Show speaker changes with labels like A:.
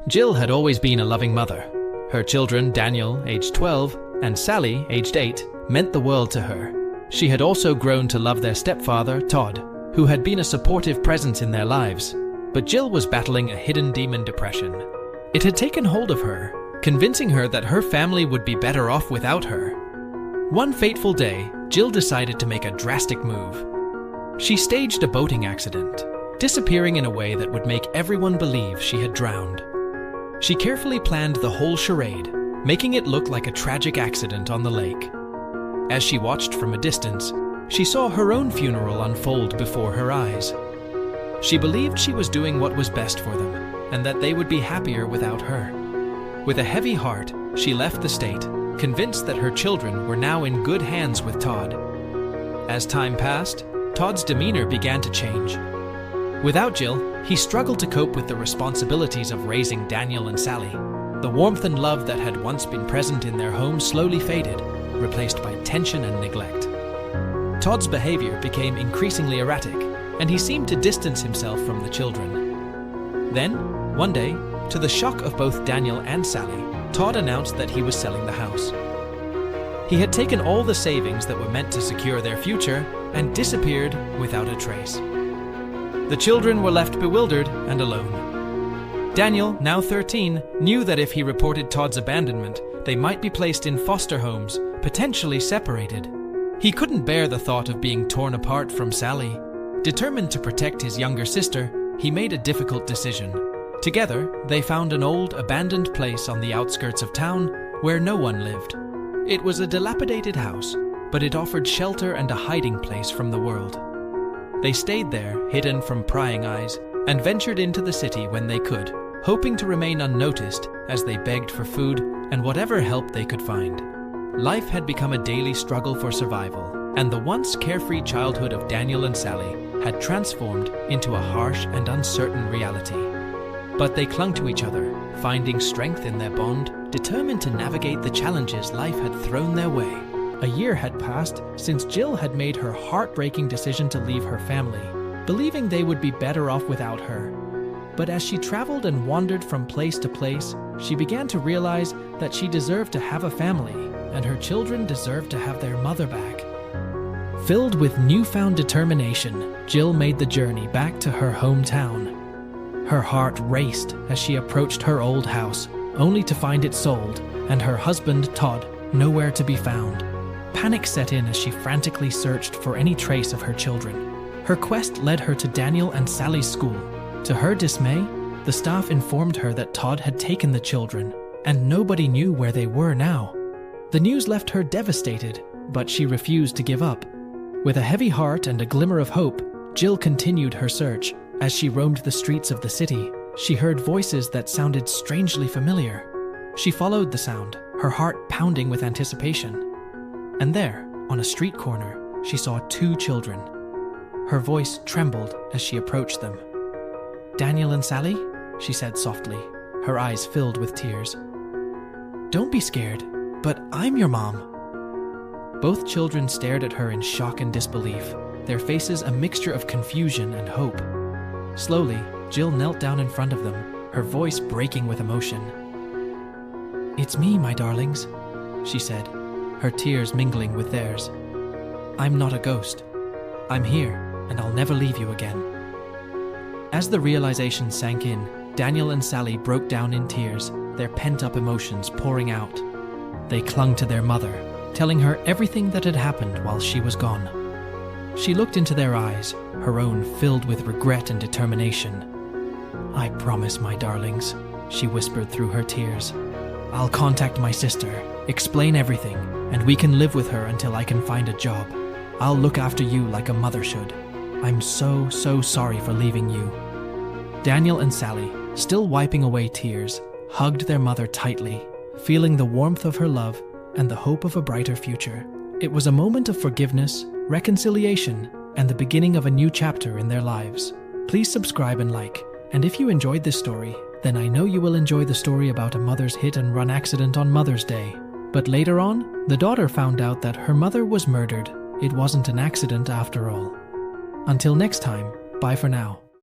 A: Jill had always been a loving mother. Her children, Daniel, aged 12, and Sally, aged 8, meant the world to her. She had also grown to love their stepfather, Todd, who had been a supportive presence in their lives. But Jill was battling a hidden demon depression. It had taken hold of her, convincing her that her family would be better off without her. One fateful day, Jill decided to make a drastic move. She staged a boating accident, disappearing in a way that would make everyone believe she had drowned. She carefully planned the whole charade, making it look like a tragic accident on the lake. As she watched from a distance, she saw her own funeral unfold before her eyes. She believed she was doing what was best for them, and that they would be happier without her. With a heavy heart, she left the state, convinced that her children were now in good hands with Todd. As time passed, Todd's demeanor began to change. Without Jill, he struggled to cope with the responsibilities of raising Daniel and Sally. The warmth and love that had once been present in their home slowly faded, replaced by tension and neglect. Todd's behavior became increasingly erratic, and he seemed to distance himself from the children. Then, one day, to the shock of both Daniel and Sally, Todd announced that he was selling the house. He had taken all the savings that were meant to secure their future and disappeared without a trace. The children were left bewildered and alone. Daniel, now 13, knew that if he reported Todd's abandonment, they might be placed in foster homes, potentially separated. He couldn't bear the thought of being torn apart from Sally. Determined to protect his younger sister, he made a difficult decision. Together, they found an old, abandoned place on the outskirts of town where no one lived. It was a dilapidated house, but it offered shelter and a hiding place from the world. They stayed there, hidden from prying eyes, and ventured into the city when they could, hoping to remain unnoticed as they begged for food and whatever help they could find. Life had become a daily struggle for survival, and the once carefree childhood of Daniel and Sally had transformed into a harsh and uncertain reality. But they clung to each other, finding strength in their bond, determined to navigate the challenges life had thrown their way. A year had passed since Jill had made her heartbreaking decision to leave her family, believing they would be better off without her. But as she traveled and wandered from place to place, she began to realize that she deserved to have a family, and her children deserved to have their mother back. Filled with newfound determination, Jill made the journey back to her hometown. Her heart raced as she approached her old house, only to find it sold, and her husband, Todd, nowhere to be found. Panic set in as she frantically searched for any trace of her children. Her quest led her to Daniel and Sally's school. To her dismay, the staff informed her that Todd had taken the children, and nobody knew where they were now. The news left her devastated, but she refused to give up. With a heavy heart and a glimmer of hope, Jill continued her search. As she roamed the streets of the city, she heard voices that sounded strangely familiar. She followed the sound, her heart pounding with anticipation. And there, on a street corner, she saw 2 children. Her voice trembled as she approached them. "Daniel and Sally?" she said softly, her eyes filled with tears. "Don't be scared, but I'm your mom." Both children stared at her in shock and disbelief, their faces a mixture of confusion and hope. Slowly, Jill knelt down in front of them, her voice breaking with emotion. "It's me, my darlings," she said, her tears mingling with theirs. "I'm not a ghost. I'm here, and I'll never leave you again." As the realization sank in, Daniel and Sally broke down in tears, their pent-up emotions pouring out. They clung to their mother, telling her everything that had happened while she was gone. She looked into their eyes, her own filled with regret and determination. "I promise, my darlings," she whispered through her tears. "I'll contact my sister, explain everything, and we can live with her until I can find a job. I'll look after you like a mother should. I'm so sorry for leaving you." Daniel and Sally, still wiping away tears, hugged their mother tightly, feeling the warmth of her love and the hope of a brighter future. It was a moment of forgiveness, reconciliation, and the beginning of a new chapter in their lives. Please subscribe and like, and if you enjoyed this story, then I know you will enjoy the story about a mother's hit-and-run accident on Mother's Day. But later on, the daughter found out that her mother was murdered. It wasn't an accident after all. Until next time, bye for now.